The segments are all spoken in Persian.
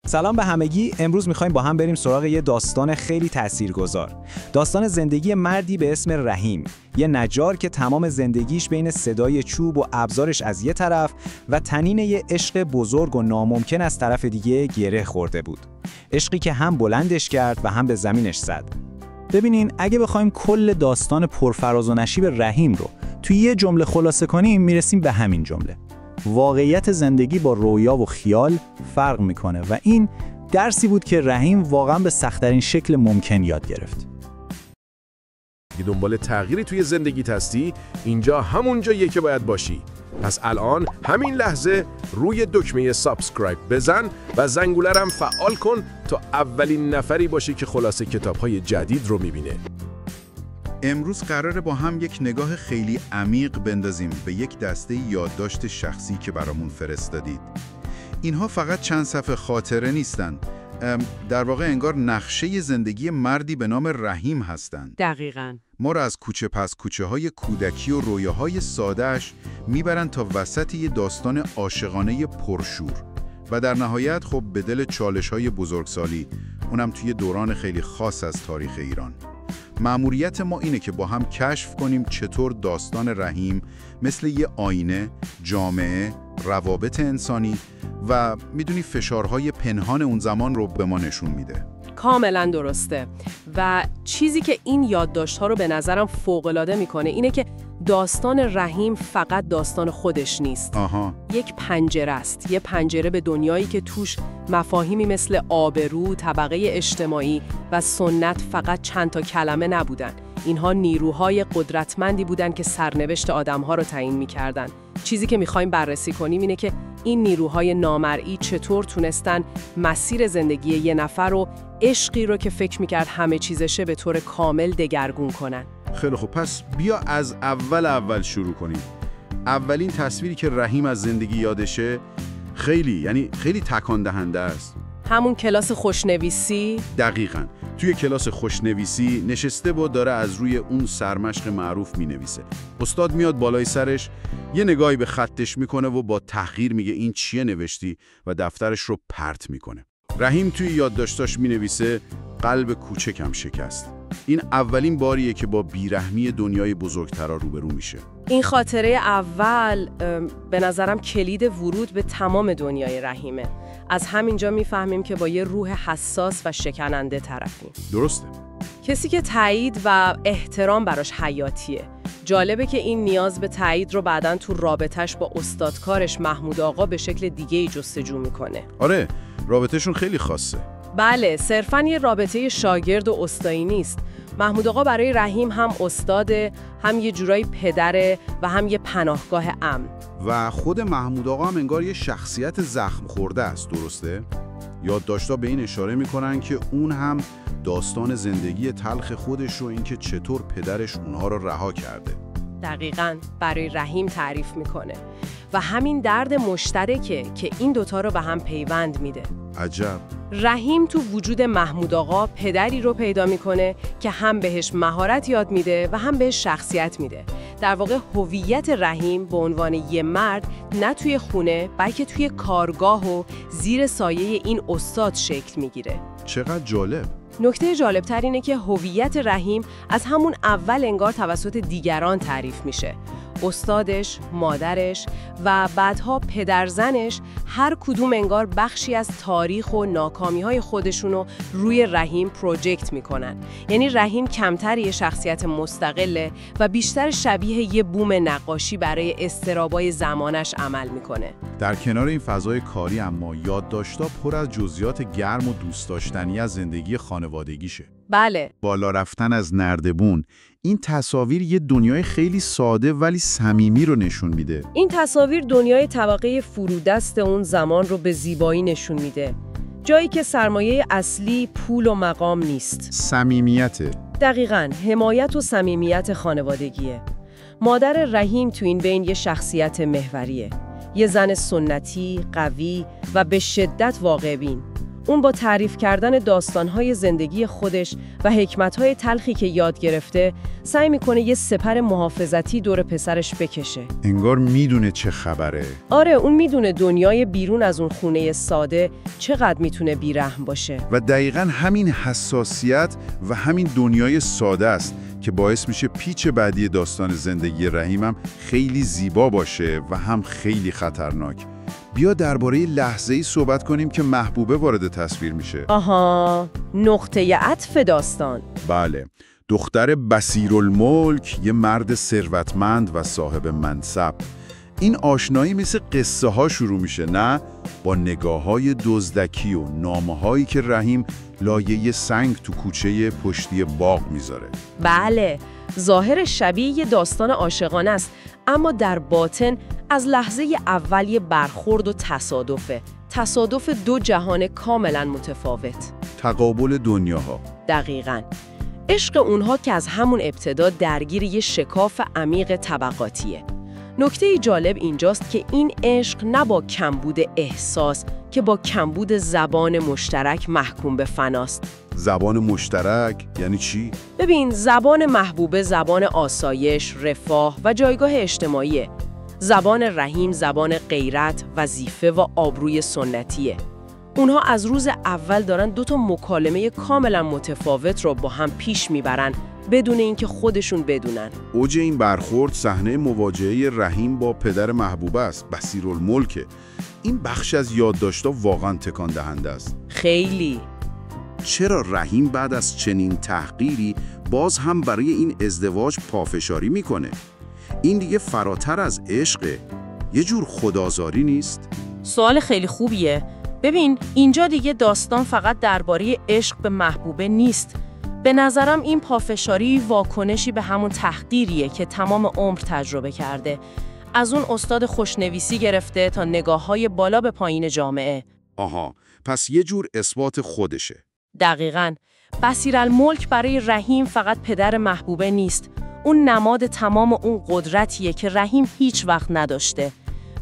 سلام به همگی. امروز می‌خوایم با هم بریم سراغ یه داستان خیلی تاثیرگذار. داستان زندگی مردی به اسم رحیم، یه نجار که تمام زندگیش بین صدای چوب و ابزارش از یه طرف و طنین یه عشق بزرگ و ناممکن از طرف دیگه گره خورده بود. عشقی که هم بلندش کرد و هم به زمینش زد. ببینین، اگه بخوایم کل داستان پرفراز و نشیب رحیم رو توی یه جمله خلاصه کنیم، میرسیم به همین جمله: واقعیت زندگی با رویا و خیال فرق میکنه و این درسی بود که رحیم واقعا به سخت‌ترین شکل ممکن یاد گرفت. اگه دنبال تغییری توی زندگیت هستی، اینجا همون جاییه که باید باشی. پس الان همین لحظه روی دکمه سابسکرایب بزن و زنگوله رو هم فعال کن تا اولین نفری باشی که خلاصه کتاب‌های جدید رو میبینه. امروز قراره با هم یک نگاه خیلی عمیق بندازیم به یک دسته یادداشت شخصی که برامون فرستادید. اینها فقط چند صفحه خاطره نیستن. در واقع انگار نقشه زندگی مردی به نام رحیم هستن. دقیقاً. ما را از کوچه پس کوچه های کودکی و رویاهای سادهش میبرن تا وسط یه داستان عاشقانه پرشور و در نهایت خب به دل چالش های بزرگسالی، اونم توی دوران خیلی خاص از تاریخ ایران. مأموریت ما اینه که با هم کشف کنیم چطور داستان رحیم مثل یه آینه، جامعه، روابط انسانی و میدونی فشارهای پنهان اون زمان رو به ما نشون میده. کاملا درسته. و چیزی که این یادداشت‌ها رو به نظرم فوق‌العاده میکنه اینه که داستان رحیم فقط داستان خودش نیست. یک پنجره است، یه پنجره به دنیایی که توش مفاهیمی مثل آبرو، طبقه اجتماعی و سنت فقط چند تا کلمه نبودن. اینها نیروهای قدرتمندی بودن که سرنوشت آدم‌ها رو تعیین می‌کردن. چیزی که می‌خوایم بررسی کنیم اینه که این نیروهای نامرئی چطور تونستن مسیر زندگی یه نفر رو، عشقی رو که فکر می‌کرد همه چیزشه، به طور کامل دگرگون کنن. خیلی خوب، پس بیا از اول شروع کنیم. اولین تصویری که رحیم از زندگی یادشه خیلی تکان دهنده است. همون کلاس خوشنویسی؟ دقیقاً. توی کلاس خوشنویسی نشسته و داره از روی اون سرمشق معروف مینویسه. استاد میاد بالای سرش، یه نگاهی به خطش میکنه و با تحقیر میگه این چیه نوشتی و دفترش رو پرت میکنه. رحیم توی یادداشتاش مینویسه قلب کوچکم شکست. این اولین باریه که با بیرحمی دنیای بزرگترا روبرو میشه. این خاطره اول به نظرم کلید ورود به تمام دنیای رحیمه. از همینجا میفهمیم که با یه روح حساس و شکننده طرفیم. درسته. کسی که تایید و احترام براش حیاتیه. جالبه که این نیاز به تایید رو بعداً تو رابطش با استادکارش محمود آقا به شکل دیگه‌ای جستجو میکنه. آره، رابطهشون خیلی خاصه. بله، صرفاً یه رابطه شاگرد و استادی نیست. محمود آقا برای رحیم هم استاده، هم یه جورایی پدره و هم یه پناهگاه امن. و خود محمود آقا هم انگار یه شخصیت زخم خورده است، درسته؟ یادداشت‌ها به این اشاره میکنن که اون هم داستان زندگی تلخ خودش رو، اینکه چطور پدرش اونها رو رها کرده. دقیقاً برای رحیم تعریف میکنه و همین درد مشترکه که این دوتا رو به هم پیوند میده. عجب. رحیم تو وجود محمود آقا پدری رو پیدا میکنه که هم بهش مهارت یاد میده و هم بهش شخصیت میده. در واقع هویت رحیم به عنوان یه مرد نه توی خونه بلکه توی کارگاه و زیر سایه این استاد شکل میگیره. چقدر جالب. نکته جالبتر اینه که هویت رحیم از همون اول انگار توسط دیگران تعریف میشه. استادش، مادرش و بعدها پدرزنش هر کدوم انگار بخشی از تاریخ و ناکامی‌های خودشونو روی رحیم پروژکت میکنن. یعنی رحیم کمتر یه شخصیت مستقله و بیشتر شبیه یه بوم نقاشی برای استرابای زمانش عمل میکنه. در کنار این فضای کاری اما یادداشت‌ها پر از جزئیات گرم و دوست داشتنی از زندگی خانوادگیشه. بله. بالا رفتن از نردبون، این تصاویر یه دنیای خیلی ساده ولی صمیمی رو نشون میده. این تصاویر دنیای طبقه فرودست اون زمان رو به زیبایی نشون میده. جایی که سرمایه اصلی پول و مقام نیست. صمیمیته. دقیقاً، حمایت و صمیمیت خانوادگیه. مادر رحیم تو این بین یه شخصیت محوریه. یه زن سنتی، قوی و به شدت واقع‌بین. اون با تعریف کردن داستان‌های زندگی خودش و حکمت‌های تلخی که یاد گرفته، سعی می‌کنه یه سپر محافظتی دور پسرش بکشه. انگار میدونه چه خبره. آره، اون میدونه دنیای بیرون از اون خونه ساده چقدر میتونه بیرحم باشه. و دقیقاً همین حساسیت و همین دنیای ساده است که باعث میشه پیچ بعدی داستان زندگی رحیم هم خیلی زیبا باشه و هم خیلی خطرناک. بیا درباره لحظه‌ای صحبت کنیم که محبوبه وارد تصویر میشه. آها، نقطه عطف داستان. بله، دختر بصیرالملک، یه مرد ثروتمند و صاحب منصب. این آشنایی مثل قصه ها شروع میشه، نه؟ با نگاه‌های دزدکی و نامه‌هایی که رحیم لایه سنگ تو کوچه پشتی باغ میذاره. بله، ظاهر شبیه یه داستان عاشقانه است، اما در باطن از لحظه اول یه برخورد و تصادف دو جهان کاملا متفاوت. تقابل دنیاها. دقیقاً. عشق اونها که از همون ابتدا درگیر یه شکاف عمیق طبقاتیه. نکته جالب اینجاست که این عشق نه با کمبود احساس که با کمبود زبان مشترک محکوم به فناست. زبان مشترک یعنی چی؟ ببین، زبان محبوبه زبان آسایش، رفاه و جایگاه اجتماعیه. زبان رحیم زبان غیرت، وظیفه و آبروی سنتیه. اونها از روز اول دارن دو تا مکالمه کاملا متفاوت رو با هم پیش میبرن بدون اینکه خودشون بدونن. اوج این برخورد صحنه مواجهه رحیم با پدر محبوبه است، بصیرالملک. این بخش از یادداشت‌ها واقعا تکان دهنده است. خیلی. چرا رحیم بعد از چنین تحقیری باز هم برای این ازدواج پافشاری میکنه؟ این دیگه فراتر از عشقه. یه جور خدازاری نیست؟ سوال خیلی خوبیه. ببین، اینجا دیگه داستان فقط درباره عشق به محبوبه نیست. به نظرم این پافشاری واکنشی به همون تحقیریه که تمام عمر تجربه کرده. از اون استاد خوشنویسی گرفته تا نگاه‌های بالا به پایین جامعه. آها، پس یه جور اثبات خودشه. دقیقاً. بصیرالملک برای رحیم فقط پدر محبوبه نیست. اون نماد تمام اون قدرتیه که رحیم هیچ وقت نداشته.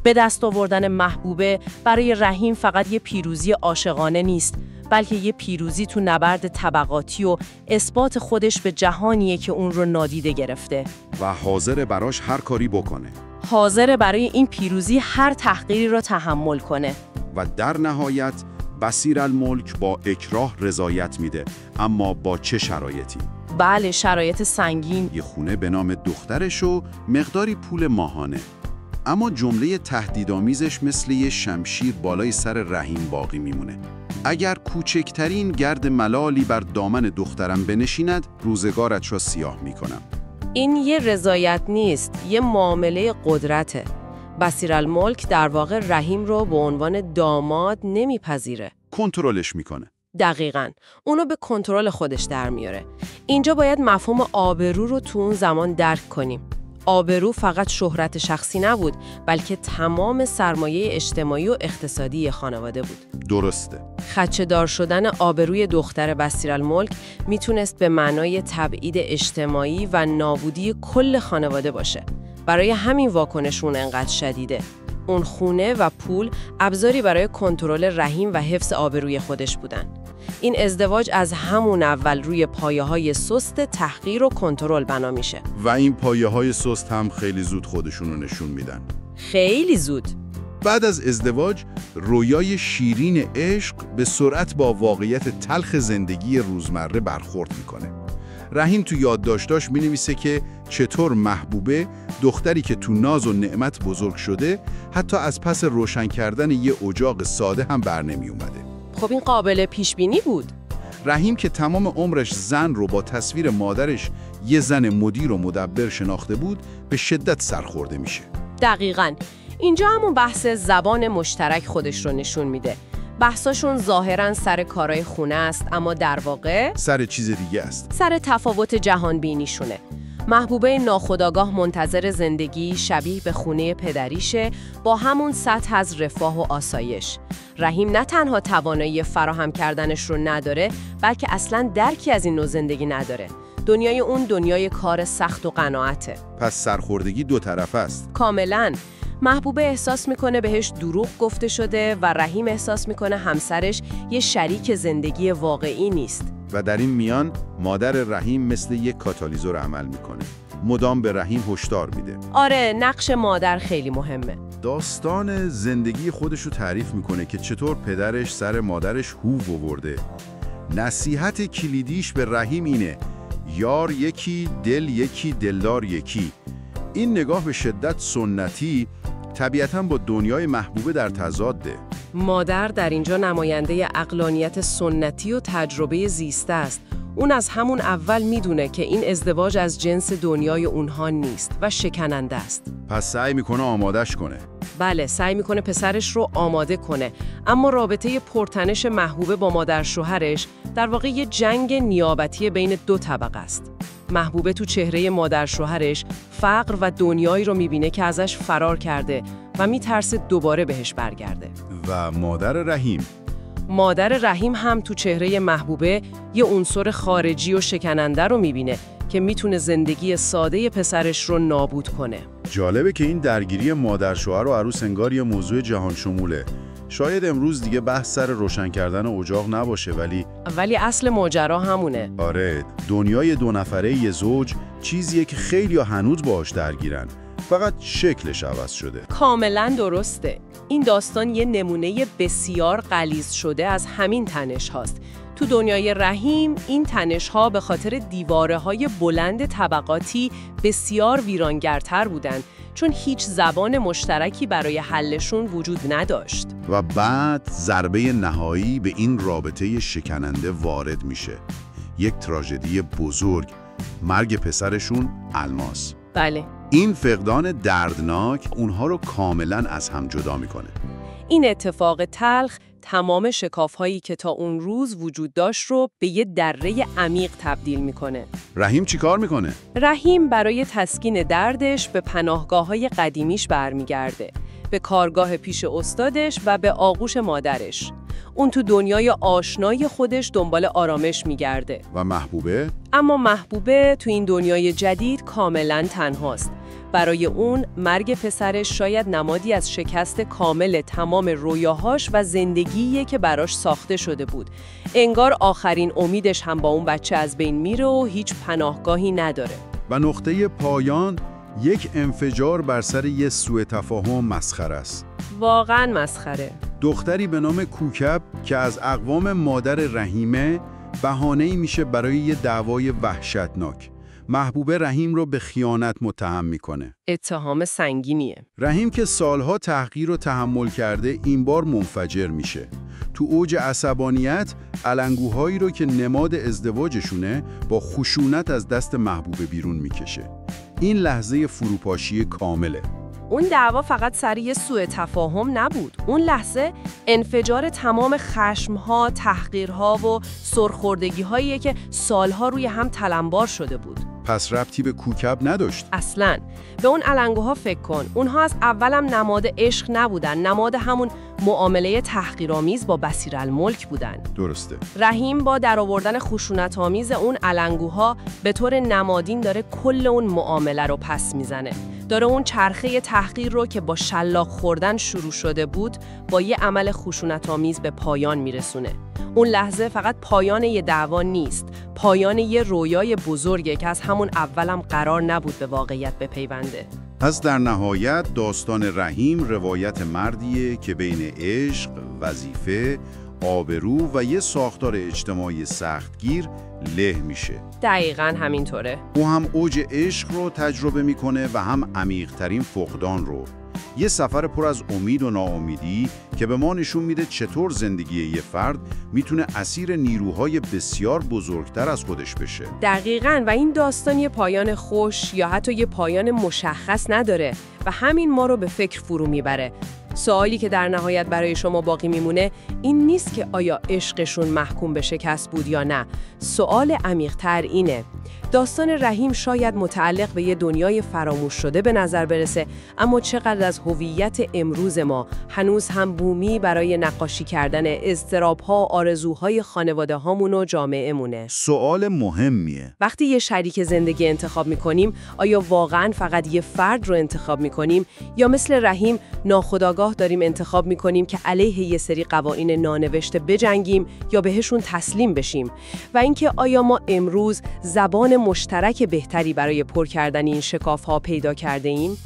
به دست آوردن محبوبه برای رحیم فقط یه پیروزی عاشقانه نیست، بلکه یه پیروزی تو نبرد طبقاتی و اثبات خودش به جهانیه که اون رو نادیده گرفته. و حاضر براش هر کاری بکنه. حاضر برای این پیروزی هر تحقیری رو تحمل کنه. و در نهایت بصیرالملک با اکراه رضایت میده، اما با چه شرایطی؟ بله، شرایط سنگین. یه خونه به نام دخترش و مقداری پول ماهانه. اما جمله تهدیدآمیزش مثل یه شمشیر بالای سر رحیم باقی میمونه. اگر کوچکترین گرد ملالی بر دامن دخترم بنشیند، روزگارت را سیاه میکنم. این یه رضایت نیست، یه معامله قدرته. بصیرالملک در واقع رحیم رو به عنوان داماد نمیپذیره. کنترلش میکنه. دقیقاً. اونو به کنترل خودش در میاره. اینجا باید مفهوم آبرو رو تو اون زمان درک کنیم. آبرو فقط شهرت شخصی نبود، بلکه تمام سرمایه اجتماعی و اقتصادی خانواده بود. درسته. خدشه‌دار شدن آبروی دختر بصیرالملک میتونست به معنای تبعید اجتماعی و نابودی کل خانواده باشه. برای همین واکنشون انقدر شدیده. اون خونه و پول ابزاری برای کنترل رحیم و حفظ آبروی خودش بودن. این ازدواج از همون اول روی پایه‌های سست تحقیر و کنترل بنا میشه. و این پایه‌های سست هم خیلی زود خودشون رو نشون میدن. خیلی زود. بعد از ازدواج، رویای شیرین عشق به سرعت با واقعیت تلخ زندگی روزمره برخورد میکنه. رحیم تو یادداشتاش می‌نویسه که چطور محبوبه، دختری که تو ناز و نعمت بزرگ شده، حتی از پس روشن کردن یه اجاق ساده هم بر نمی اومده. خب این قابل پیش بینی بود. رحیم که تمام عمرش زن رو با تصویر مادرش یه زن مدیر و مدبر شناخته بود، به شدت سرخورده میشه. دقیقاً. اینجا همون بحث زبان مشترک خودش رو نشون میده. بحثاشون ظاهراً سر کارهای خونه است، اما در واقع سر چیز دیگه است. سر تفاوت جهان بینیشونه. محبوبه ناخودآگاه منتظر زندگی شبیه به خونه پدریشه، با همون سطح از رفاه و آسایش. رحیم نه تنها توانایی فراهم کردنش رو نداره، بلکه اصلاً درکی از این نوع زندگی نداره. دنیای اون دنیای کار سخت و قناعته. پس سرخوردگی دو طرف است. کاملاً. محبوبه احساس میکنه بهش دروغ گفته شده و رحیم احساس میکنه همسرش یه شریک زندگی واقعی نیست. و در این میان مادر رحیم مثل یک کاتالیزور عمل میکنه. مدام به رحیم هشدار میده. آره، نقش مادر خیلی مهمه. داستان زندگی خودش رو تعریف میکنه که چطور پدرش سر مادرش هو آورده. نصیحت کلیدیش به رحیم اینه: یار یکی، دل یکی، دلدار یکی. این نگاه به شدت سنتی طبیعتاً با دنیای محبوبه در تضاده. مادر در اینجا نماینده عقلانیت سنتی و تجربه زیسته است. اون از همون اول میدونه که این ازدواج از جنس دنیای اونها نیست و شکننده است. پس سعی میکنه آمادش کنه. بله، سعی میکنه پسرش رو آماده کنه. اما رابطه پرتنش محبوبه با مادر شوهرش در واقع یه جنگ نیابتی بین دو طبقه است. محبوبه تو چهره مادر شوهرش فقر و دنیایی رو میبینه که ازش فرار کرده و میترسه دوباره بهش برگرده. و مادر رحیم هم تو چهره محبوبه یه عنصر خارجی و شکننده رو میبینه که میتونه زندگی ساده پسرش رو نابود کنه. جالبه که این درگیری مادر شوهر و عروس انگار یه موضوع جهان شموله. شاید امروز دیگه بحث سر روشن کردن اجاق نباشه، ولی اصل ماجرا همونه. آره، دنیای دو نفره یه زوج چیزیه که خیلی‌ها هنوز باهاش درگیرن، فقط شکلش عوض شده. کاملا درسته. این داستان یه نمونه بسیار غلیظ شده از همین تنش هاست. تو دنیای رحیم این تنش ها به خاطر دیواره های بلند طبقاتی بسیار ویرانگرتر بودن، چون هیچ زبان مشترکی برای حلشون وجود نداشت. و بعد ضربه نهایی به این رابطه شکننده وارد میشه. یک تراژدی بزرگ، مرگ پسرشون الماس. بله. این فقدان دردناک اونها رو کاملا از هم جدا میکنه. این اتفاق تلخ تمام شکاف‌هایی که تا اون روز وجود داشت رو به یه دره عمیق تبدیل میکنه. رحیم چی کار میکنه؟ رحیم برای تسکین دردش به پناهگاه‌های قدیمیش برمیگرده، به کارگاه پیش استادش و به آغوش مادرش. اون تو دنیای آشنای خودش دنبال آرامش میگرده. و محبوبه؟ اما محبوبه تو این دنیای جدید کاملا تنهاست. برای اون مرگ پسرش شاید نمادی از شکست کامل تمام رویاهاش و زندگیه که براش ساخته شده بود. انگار آخرین امیدش هم با اون بچه از بین میره و هیچ پناهگاهی نداره. و نقطه پایان یک انفجار بر سر یه سوء تفاهم مسخره است. واقعا مسخره. دختری به نام کوکب که از اقوام مادر رحیمه بهانه‌ای میشه برای یه دعوای وحشتناک. محبوبه رحیم رو به خیانت متهم میکنه. اتهام سنگینیه. رحیم که سالها تحقیر رو تحمل کرده این بار منفجر میشه. تو اوج عصبانیت علنگوهایی رو که نماد ازدواجشونه با خشونت از دست محبوبه بیرون میکشه. این لحظه فروپاشی کامله. اون دعوا فقط سر یه سوء تفاهم نبود. اون لحظه انفجار تمام خشم‌ها، تحقیرها و سرخوردگی‌هایی که سالها روی هم تلمبار شده بود. پس ربطی به کوکب نداشت؟ اصلاً. به اون علنگوها فکر کن. اونها از اولم نماد عشق نبودن، نماد همون معامله تحقیرآمیز با بصیرالملک بودن. درسته. رحیم با درآوردن خشونت‌آمیز اون علنگوها به طور نمادین داره کل اون معامله رو پس میزنه. داره اون چرخه تحقیر رو که با شلاق خوردن شروع شده بود با یه عمل خشونت‌آمیز به پایان میرسونه. اون لحظه فقط پایان یه دعوا نیست، پایان یه رویای بزرگه که از همون اولم قرار نبود به واقعیت بپیونده. پس در نهایت داستان رحیم روایت مردیه که بین عشق، وظیفه، آبرو و یه ساختار اجتماعی سختگیر له میشه. دقیقاً همینطوره. او هم اوج عشق رو تجربه میکنه و هم عمیق‌ترین فقدان رو. یه سفر پر از امید و ناامیدی که به ما نشون میده چطور زندگی یه فرد میتونه اسیر نیروهای بسیار بزرگتر از خودش بشه. دقیقاً. و این داستان یه پایان خوش یا حتی یه پایان مشخص نداره و همین ما رو به فکر فرو میبره. سوالی که در نهایت برای شما باقی میمونه این نیست که آیا عشقشون محکوم به شکست بود یا نه. سوال عمیق‌تر اینه داستان رحیم شاید متعلق به یه دنیای فراموش شده به نظر برسه، اما چقدر از هویت امروز ما هنوز هم بومی برای نقاشی کردن اضطراب‌ها و آرزوهای خانواده‌هامون و جامعه‌مونه. سوال مهمیه. وقتی یه شریک زندگی انتخاب می‌کنیم، آیا واقعاً فقط یه فرد رو انتخاب می‌کنیم یا مثل رحیم ناخودآگاه داریم انتخاب می‌کنیم که علیه یه سری قوانین نانوشته بجنگیم یا بهشون تسلیم بشیم؟ و اینکه آیا ما امروز زبان مشترک بهتری برای پر کردن این شکاف‌ها پیدا کرده ایم؟